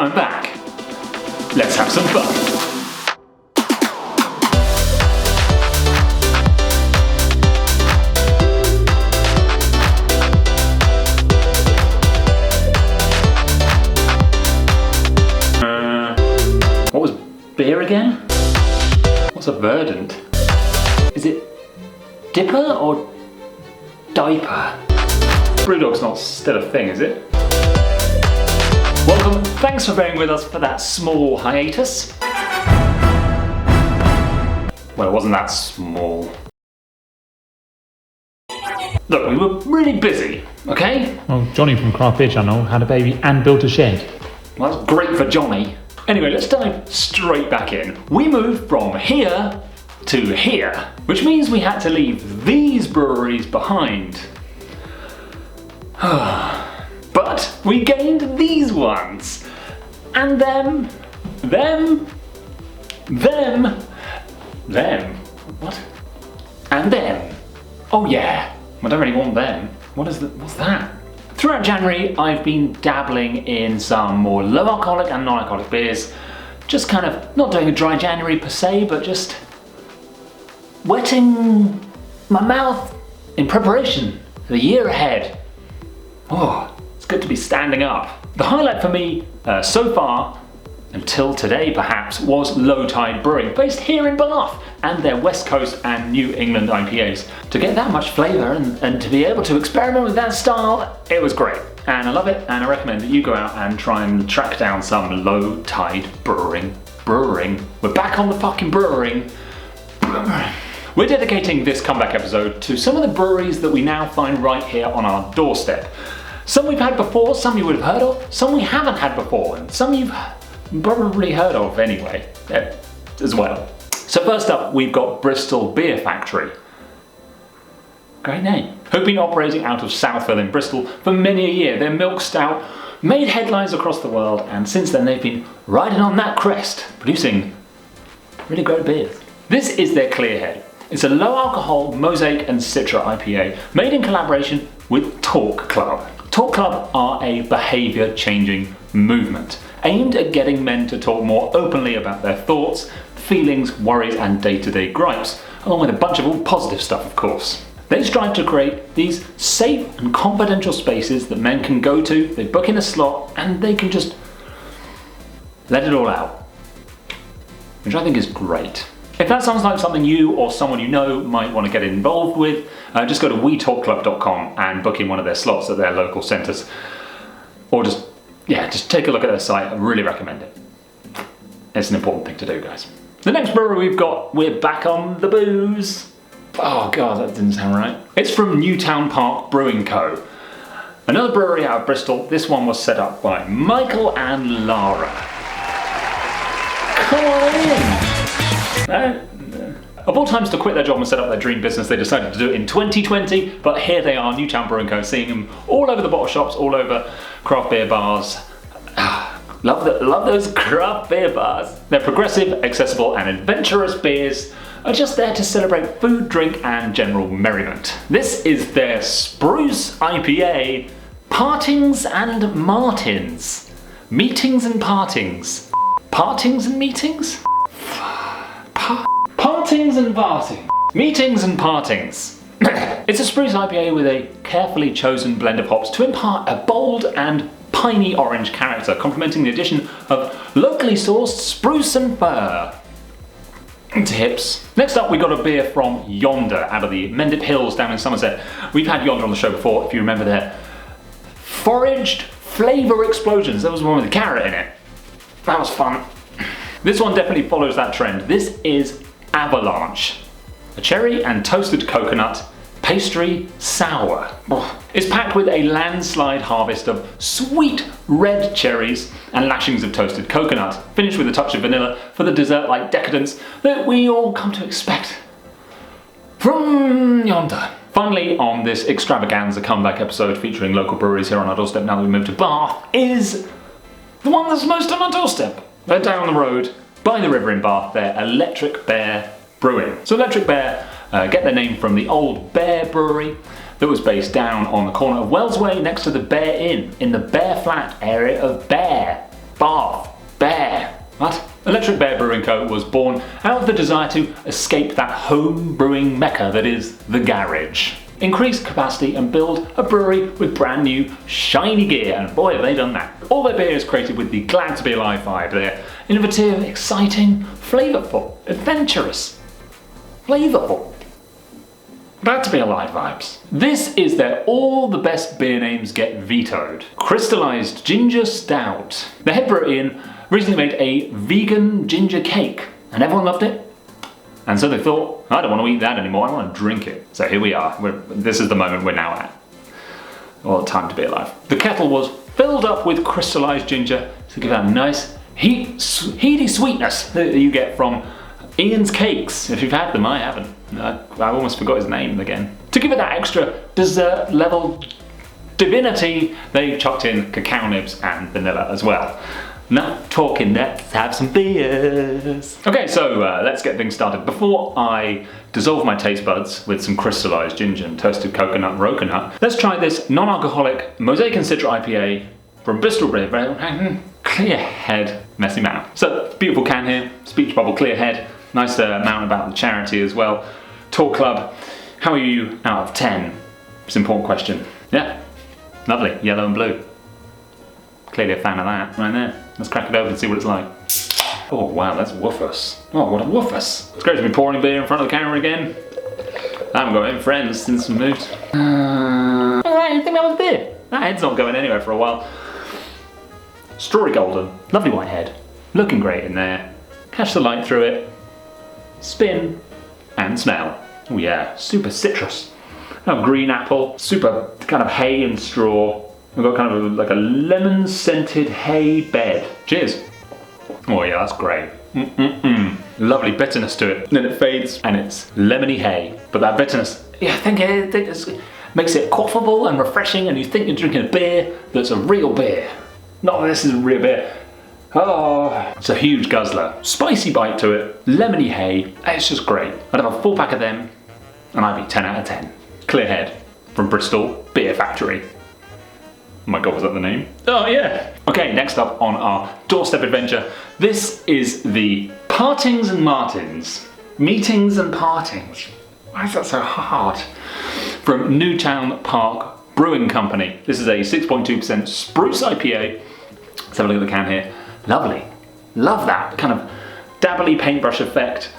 I'm back. Let's have some fun. What was beer again? What's a verdant? Is it dipper or diaper? Brewdog's not still a thing, is it? Welcome, thanks for bearing with us for that small hiatus. Well, it wasn't that small. Look, we were really busy, okay? Well, Johnny from Craft Beer Channel had a baby and built a shed. Well, that's great for Johnny. Anyway, let's dive straight back in. We moved from here to here, which means we had to leave these breweries behind. But we gained these ones. And them. What? And them. Oh yeah, I don't really want them. What's that? Throughout January, I've been dabbling in some more low alcoholic and non-alcoholic beers. Just kind of not doing a dry January per se, but just wetting my mouth in preparation for the year ahead. Oh, it's good to be standing up. The highlight for me so far, until today perhaps, was Low Tide Brewing, based here in Bath, and their West Coast and New England IPAs. To get that much flavour and to be able to experiment with that style, it was great. And I love it, and I recommend that you go out and try and track down some Low Tide Brewing. We're back on the fucking brewing. We're dedicating this comeback episode to some of the breweries that we now find right here on our doorstep. Some we've had before, some you would have heard of, some we haven't had before, and some you've probably heard of anyway, as well. So first up, we've got Bristol Beer Factory. Great name. Who've been operating out of Southville in Bristol for many a year. Their milk stout made headlines across the world, and since then they've been riding on that crest, producing really great beers. This is their Clearhead. It's a low alcohol Mosaic and Citra IPA made in collaboration with Talk Club. Talk Club are a behaviour changing movement aimed at getting men to talk more openly about their thoughts, feelings, worries and day-to-day gripes, along with a bunch of all positive stuff of course. They strive to create these safe and confidential spaces that men can go to, they book in a slot and they can just let it all out, which I think is great. If that sounds like something you or someone you know might want to get involved with, just go to wetalkclub.com and book in one of their slots at their local centres. Or just take a look at their site. I really recommend it. It's an important thing to do, guys. The next brewery we're back on the booze. Oh god, that didn't sound right. It's from Newtown Park Brewing Co. Another brewery out of Bristol. This one was set up by Michael and Lara. Come on in! Of all times to quit their job and set up their dream business, they decided to do it in 2020, but here they are, Newtown Brewing Co., seeing them all over the bottle shops, all over craft beer bars. Love those craft beer bars. Their progressive, accessible and adventurous beers are just there to celebrate food, drink and general merriment. This is their Spruce IPA, Partings and Martins. Meetings and partings. Partings and meetings? Partings and partings. Meetings and partings. It's a Spruce IPA with a carefully chosen blend of hops to impart a bold and piney orange character, complementing the addition of locally sourced spruce and fir to hips. Next up we got a beer from Yonder out of the Mendip Hills down in Somerset. We've had Yonder on the show before, if you remember their foraged flavour explosions. There was one with a carrot in it. That was fun. This one definitely follows that trend. This is Avalanche, a cherry and toasted coconut pastry sour. It's packed with a landslide harvest of sweet red cherries and lashings of toasted coconut, finished with a touch of vanilla for the dessert-like decadence that we all come to expect from Yonder. Finally, on this extravaganza comeback episode featuring local breweries here on our doorstep now that we moved to Bath, is the one that's most on our doorstep. They're down the road by the river in Bath. They're Electric Bear Brewing. So Electric Bear get their name from the old Bear Brewery that was based down on the corner of Wells Way next to the Bear Inn in the Bear Flat area of Bear. Bath. Bear. What? Electric Bear Brewing Co. was born out of the desire to escape that home brewing mecca that is the garage. Increase capacity and build a brewery with brand new shiny gear, and boy have they done that. All their beer is created with the glad to be alive vibe. They're innovative, exciting, flavourful, adventurous, flavourful. Glad to be alive vibes. This is their all the best beer names get vetoed. Crystallized Ginger Stout. The head brewer Ian recently made a vegan ginger cake and everyone loved it. And so they thought, I don't want to eat that anymore, I want to drink it. So here we are, this is the moment we're now at. Well, time to be alive. The kettle was filled up with crystallized ginger to give that nice heady sweetness that you get from Ian's cakes. If you've had them, I haven't. I almost forgot his name again. To give it that extra dessert level divinity, they chucked in cacao nibs and vanilla as well. Now talking, let's have some beers. Okay, so let's get things started. Before I dissolve my taste buds with some crystallized ginger and toasted coconut and roconut, let's try this non-alcoholic Mosaic and Citra IPA from Bristol Breweries. Clear head, messy mouth. So beautiful can here, speech bubble, clear head. Nice amount about the charity as well. Tour Club, how are you out of 10? It's an important question. Yeah, lovely, yellow and blue. Clearly a fan of that, right there. Let's crack it open and see what it's like. Oh wow, that's woofers. Oh, what a woofers. It's great to be pouring beer in front of the camera again. I haven't got any friends since we moved. I didn't think that was beer. That head's not going anywhere for a while. Strawberry golden, lovely white head. Looking great in there. Catch the light through it. Spin and smell. Oh yeah, super citrus. Green apple, super kind of hay and straw. We've got kind of like a lemon scented hay bed. Cheers. Oh yeah, that's great. Lovely bitterness to it. Then it fades and it's lemony hay. But that bitterness, yeah, I think it makes it quaffable and refreshing, and you think you're drinking a beer that's a real beer. Not that this is a real beer. Oh, it's a huge guzzler. Spicy bite to it, lemony hay. It's just great. I'd have a 4-pack of them and I'd be 10 out of 10. Clear head from Bristol Beer Factory. Oh my god, was that the name? Oh yeah! Okay, next up on our doorstep adventure, this is the Partings and Martins. Meetings and partings. Why is that so hard? From Newtown Park Brewing Company. This is a 6.2% spruce IPA. Let's have a look at the can here. Lovely. Love that kind of dabbly paintbrush effect.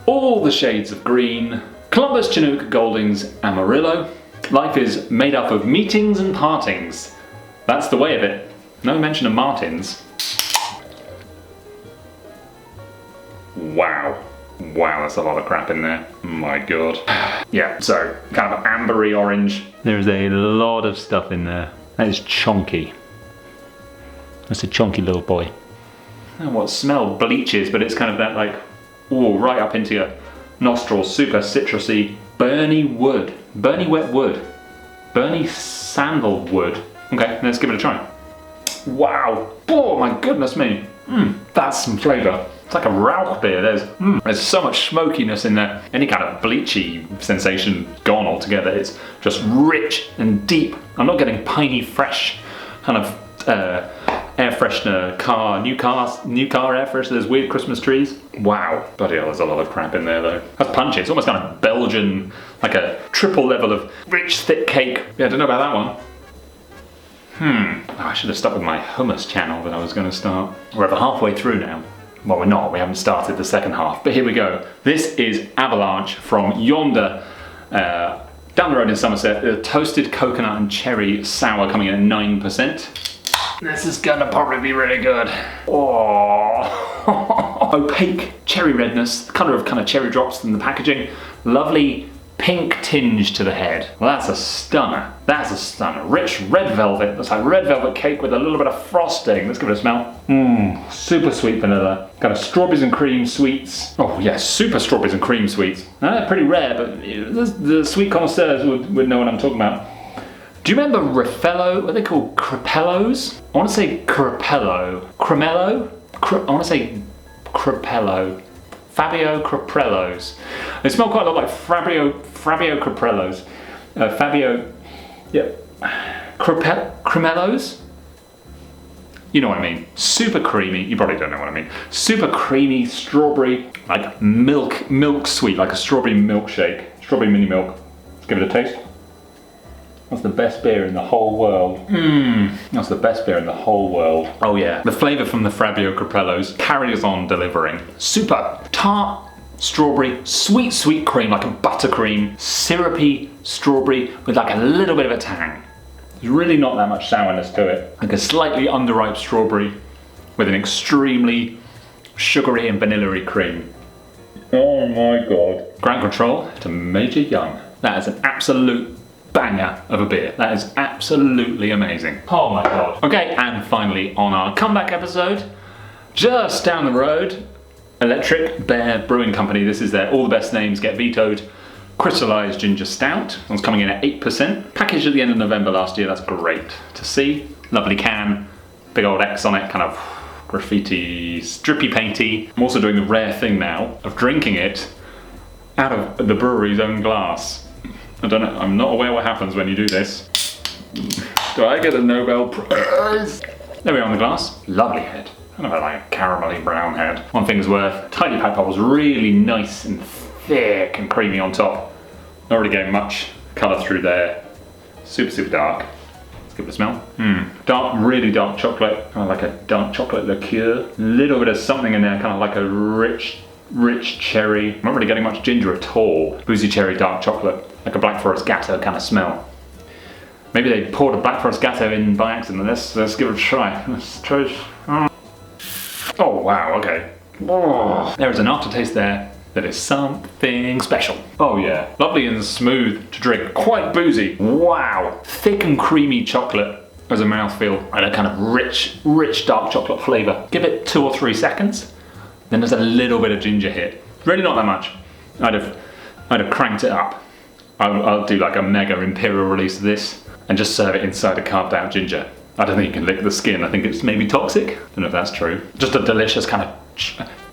All the shades of green. Columbus, Chinook, Goldings, Amarillo. Life is made up of meetings and partings. That's the way of it. No mention of Martins. Wow. Wow, that's a lot of crap in there. My god. Yeah, so kind of ambery orange. There's a lot of stuff in there. That is chonky. That's a chonky little boy. I don't know what smell bleaches, but it's kind of that like, ooh, right up into your nostrils. Super citrusy. Burny wood. Burny wet wood. Burny sandalwood. Okay, let's give it a try. Wow. Oh my goodness me. That's some flavour. It's like a Rauch beer. There's so much smokiness in there. Any kind of bleachy sensation gone altogether. It's just rich and deep. I'm not getting piney fresh kind of air freshener new car air freshener. There's weird Christmas trees. Wow. Bloody hell, there's a lot of crap in there though. That's punchy. It's almost kind of Belgian, like a triple level of rich, thick cake. Yeah, I don't know about that one. Oh, I should have stuck with my hummus channel that I was going to start. We're over halfway through now. Well, we're not. We haven't started the second half. But here we go. This is Avalanche from Yonder. Down the road in Somerset. A toasted coconut and cherry sour coming in at 9%. This is going to probably be really good. Oh, opaque cherry redness. The colour of kind of cherry drops in the packaging. Lovely pink tinge to the head. Well, that's a stunner. That's a stunner. Rich red velvet. That's like red velvet cake with a little bit of frosting. Let's give it a smell. Super sweet vanilla. Kind of strawberries and cream sweets. Oh yeah, super strawberries and cream sweets. Pretty rare, but the sweet connoisseurs would know what I'm talking about. Do you remember Raffaello? What are they called? Crapellos? I want to say Crapello. Cremello? I want to say Crapello. Fabio Caprellos. They smell quite a lot like Fabio Caprellos. Cremellos? You know what I mean. Super creamy. You probably don't know what I mean. Super creamy strawberry, like milk sweet, like a strawberry milkshake. Strawberry mini milk. Let's give it a taste. That's the best beer in the whole world. That's the best beer in the whole world. Oh yeah. The flavour from the Fabio Capellos carries on delivering. Super tart strawberry, sweet cream, like a buttercream, syrupy strawberry with like a little bit of a tang. There's really not that much sourness to it. Like a slightly underripe strawberry with an extremely sugary and vanilla-y cream. Oh my god. Ground Control to Major Young. That is an absolute banger of a beer. That is absolutely amazing. Oh my god. Okay, and finally on our comeback episode, just down the road, Electric Bear Brewing Company. This is their All the Best Names Get Vetoed crystallized ginger stout. It's coming in at 8%. Packaged at the end of November last year. That's great to see. Lovely can, big old X on it, kind of graffiti, drippy painty. I'm also doing the rare thing now of drinking it out of the brewery's own glass. I don't know, I'm not aware what happens when you do this. Do I get a Nobel Prize? There we are on the glass. Lovely head. Kind of like a caramelly brown head. One thing's worth, tiny pack bubbles, really nice and thick and creamy on top. Not really getting much colour through there. Super dark. Let's give it a smell. Dark, really dark chocolate. Kind of like a dark chocolate liqueur. A little bit of something in there, kind of like a rich cherry. I'm not really getting much ginger at all. Boozy cherry, dark chocolate. Like a Black Forest Gatto kind of smell. Maybe they poured a Black Forest Gatto in by accident. Let's give it a try. Let's try. Oh wow, okay. Oh, there is an aftertaste there that is something special. Oh yeah, lovely and smooth to drink. Quite boozy. Wow, thick and creamy chocolate as a mouthfeel and a kind of rich dark chocolate flavour. Give it 2 or 3 seconds, then there's a little bit of ginger hit. Really not that much. I'd have cranked it up. I'll do like a mega imperial release of this and just serve it inside a carved out ginger. I don't think you can lick the skin. I think it's maybe toxic. Don't know if that's true. Just a delicious kind of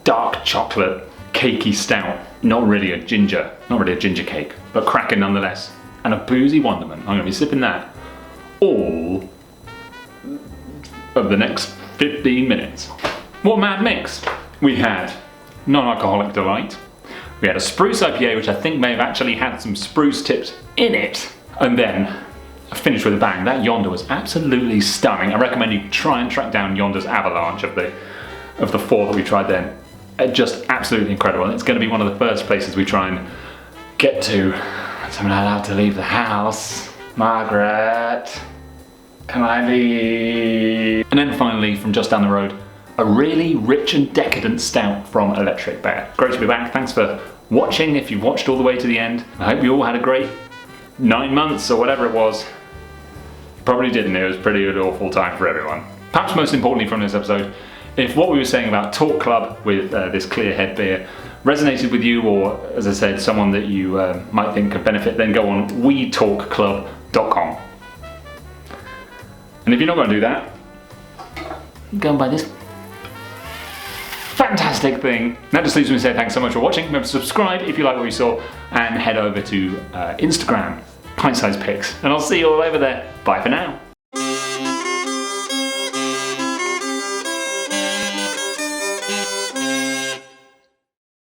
dark chocolate, cakey stout. Not really a ginger cake, but cracking nonetheless. And a boozy wonderment. I'm gonna be sipping that all of the next 15 minutes. What mad mix? We had non-alcoholic delight. We had a spruce IPA, which I think may have actually had some spruce tips in it. And then I finished with a bang. That Yonder was absolutely stunning. I recommend you try and track down Yonder's Avalanche of the 4 that we tried then. Just absolutely incredible. And it's going to be one of the first places we try and get to. So I'm allowed to leave the house. Margaret, can I leave? And then finally, from just down the road, a really rich and decadent stout from Electric Bear. Great to be back. Thanks for watching if you've watched all the way to the end. I hope you all had a great 9 months or whatever it was. Probably didn't. It was pretty awful time for everyone. Perhaps most importantly from this episode, if what we were saying about Talk Club with this clear head beer resonated with you, or as I said, someone that you might think could benefit, then go on wetalkclub.com. And if you're not going to do that, go and buy this fantastic thing. That just leaves me to say thanks so much for watching. Remember to subscribe if you like what you saw, and head over to Instagram, Pint Size Pics, and I'll see you all over there. Bye for now.